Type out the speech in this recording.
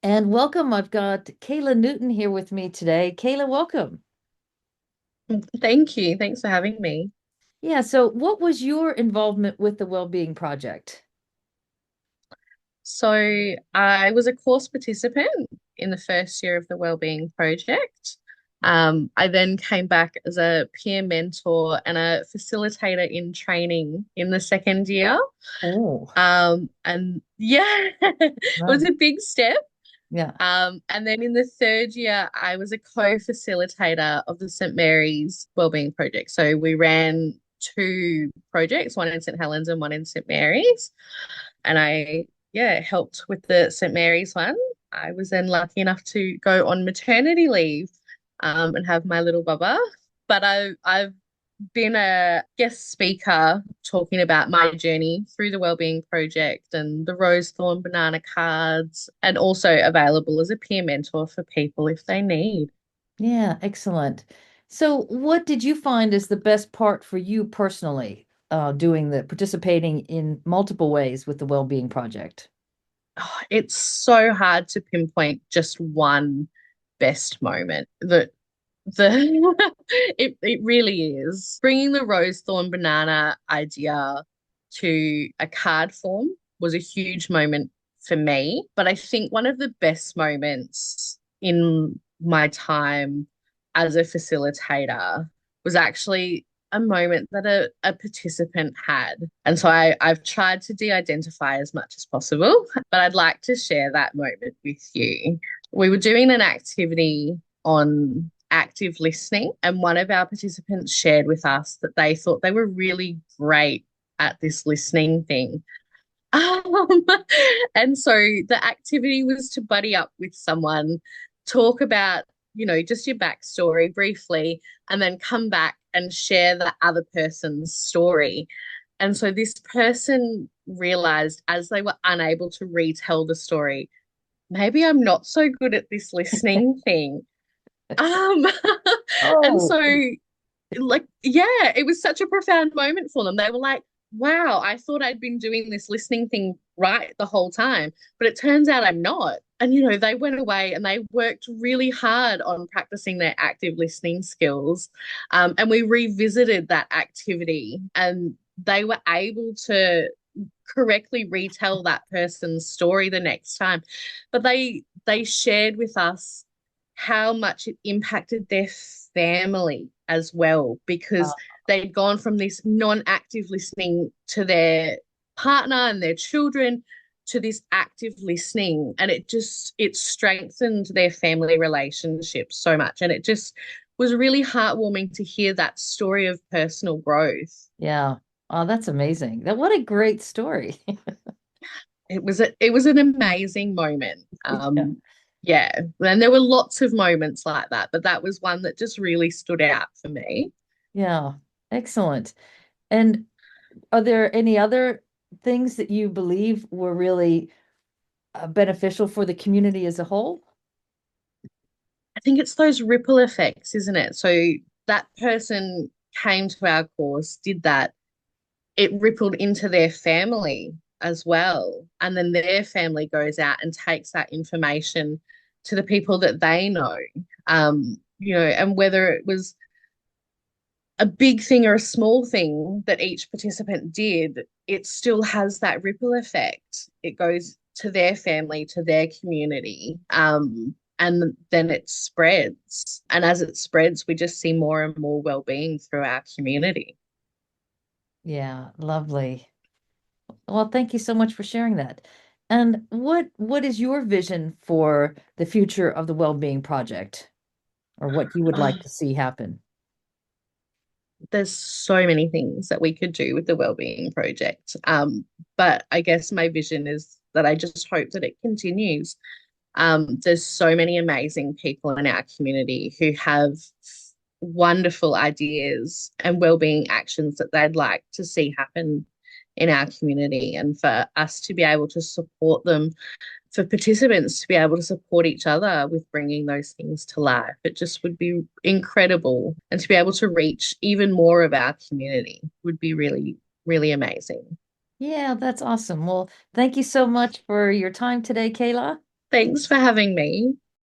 And welcome. I've got Kayla Newton here with me today. Kayla, welcome. Thank you. Thanks for having me. Yeah, so what was your involvement with the Wellbeing Project? So, I was a course participant in the first year of the Wellbeing Project. I then came back as a peer mentor and a facilitator in training in the second year. Oh, And yeah, it was right. a big step. Yeah. And then in the third year, I was a co-facilitator of the St. Mary's Wellbeing Project. So we ran two projects, one in St. Helens and one in St. Mary's. And yeah, helped with the St. Mary's one. I was then lucky enough to go on maternity leave, and have my little bubba. But I've been a guest speaker talking about my journey through the Wellbeing Project and the Rose Thorn Banana cards, and also available as a peer mentor for people if they need. Yeah, excellent. So what did you find is the best part for you personally, doing the participating in multiple ways with the Wellbeing Project? Oh, it's so hard to pinpoint just one best moment. The it really is. Bringing the rose thorn banana idea to a card form was a huge moment for me. But I think one of the best moments in my time as a facilitator was actually a moment that a participant had. And so I've tried to de-identify as much as possible, but I'd like to share that moment with you. We were doing an activity on active listening, and one of our participants shared with us that they thought they were really great at this listening thing. Um, and so the activity was to buddy up with someone, talk about, just your backstory briefly, and then come back and share the other person's story. And so this person realized as they were unable to retell the story, maybe I'm not so good at this listening thing. Um, and Oh, so, like, yeah, it was such a profound moment for them. They were like, wow, I thought I'd been doing this listening thing right the whole time, but it turns out I'm not. And, they went away and they worked really hard on practicing their active listening skills. And we revisited that activity, and they were able to correctly retell that person's story the next time. But they shared with us how much it impacted their family as well, because they'd gone from this non-active listening to their partner and their children to this active listening, and it strengthened their family relationship so much, and it just was really heartwarming to hear that story of personal growth. yeah. Oh, that's amazing. That what a great story. It was an amazing moment. Yeah. Yeah, and there were lots of moments like that, but that was one that just really stood out for me. Yeah. Excellent. And are there any other things that you believe were really beneficial for the community as a whole? I think it's those ripple effects, isn't it? So that person came to our course, did that, it rippled into their family as well. And then their family goes out and takes that information to the people that they know. And whether it was a big thing or a small thing that each participant did, it still has that ripple effect. It goes to their family, to their community, and then it spreads. And as it spreads, we just see more and more well-being through our community. Yeah, lovely. Well, thank you so much for sharing that. And what is your vision for the future of the Wellbeing Project, or what you would like Oh, to see happen? there's so many things that we could do with the Wellbeing Project. But I guess my vision is that I just hope that it continues. There's so many amazing people in our community who have wonderful ideas and well-being actions that they'd like to see happen in our community, and for us to be able to support them, for participants to be able to support each other with bringing those things to life. It just would be incredible. And to be able to reach even more of our community would be really, really amazing. Yeah, that's awesome. Well, thank you so much for your time today, Kayla. Thanks for having me.